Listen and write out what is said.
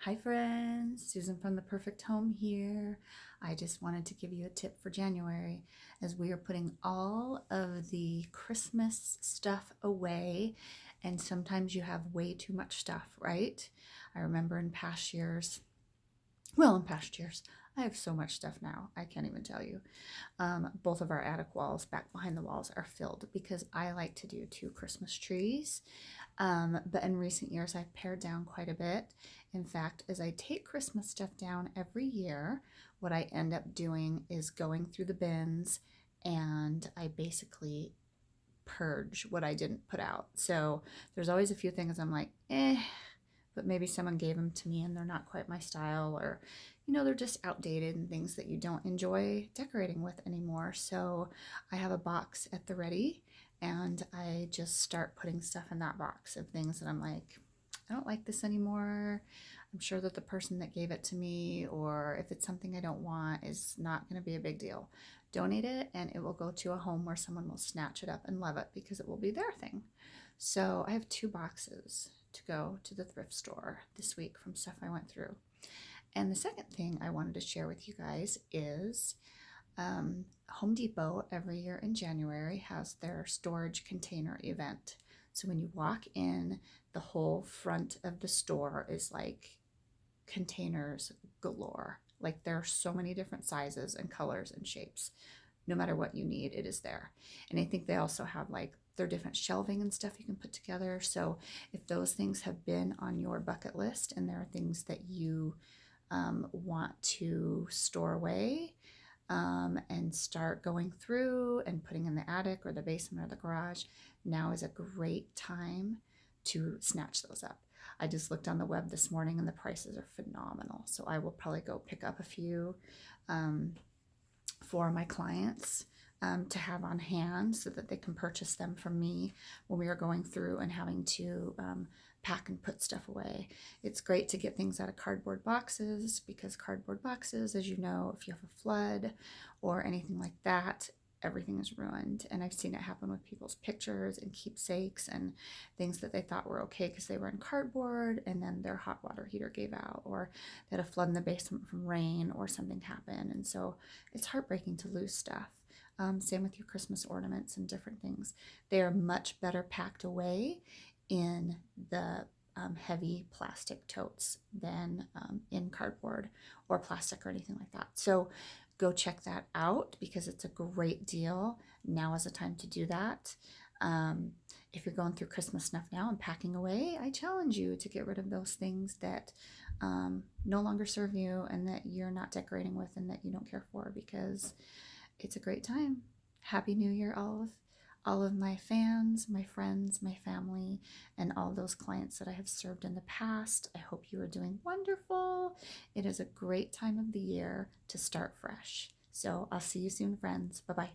Hi friends, Susan from The Perfect Home here. I just wanted to give you a tip for January as we are putting all of the Christmas stuff away, and sometimes you have way too much stuff, right? I remember in past years, I have so much stuff now, I can't even tell you. Both of our attic walls back behind the walls are filled because I like to do two Christmas trees. But in recent years, I've pared down quite a bit. In fact, as I take Christmas stuff down every year, what I end up doing is going through the bins and I basically purge what I didn't put out. So there's always a few things I'm like, but maybe someone gave them to me and they're not quite my style, or they're just outdated and things that you don't enjoy decorating with anymore. So I have a box at the ready and I just start putting stuff in that box of things that I'm like, I don't like this anymore. I'm sure that the person that gave it to me, or if it's something I don't want, is not going to be a big deal. Donate it and it will go to a home where someone will snatch it up and love it because it will be their thing. So I have two boxes to go to the thrift store this week from stuff I went through. And the second thing I wanted to share with you guys is Home Depot every year in January has their storage container event. So when you walk in, the whole front of the store is like containers galore. Like there are so many different sizes and colors and shapes. No matter what you need, it is there. And I think they also have like their different shelving and stuff you can put together. So if those things have been on your bucket list and there are things that you want to store away, and start going through and putting in the attic or the basement or the garage, now is a great time to snatch those up. I just looked on the web this morning and the prices are phenomenal. So I will probably go pick up a few um, for my clients to have on hand so that they can purchase them from me when we are going through and having to pack and put stuff away. It's great to get things out of cardboard boxes because cardboard boxes, as you know, if you have a flood or anything like that, everything is ruined. And I've seen it happen with people's pictures and keepsakes and things that they thought were okay because they were in cardboard, and then their hot water heater gave out, or they had a flood in the basement from rain, or something happened. And so it's heartbreaking to lose stuff. Same with your Christmas ornaments and different things. They are much better packed away in the heavy plastic totes than in cardboard or plastic or anything like that. So go check that out because it's a great deal. Now is the time to do that. If you're going through Christmas stuff now and packing away, I challenge you to get rid of those things that no longer serve you and that you're not decorating with and that you don't care for, because it's a great time. Happy New Year, all of my fans, my friends, my family, and all those clients that I have served in the past. I hope you are doing wonderful. It is a great time of the year to start fresh. So I'll see you soon, friends. Bye-bye.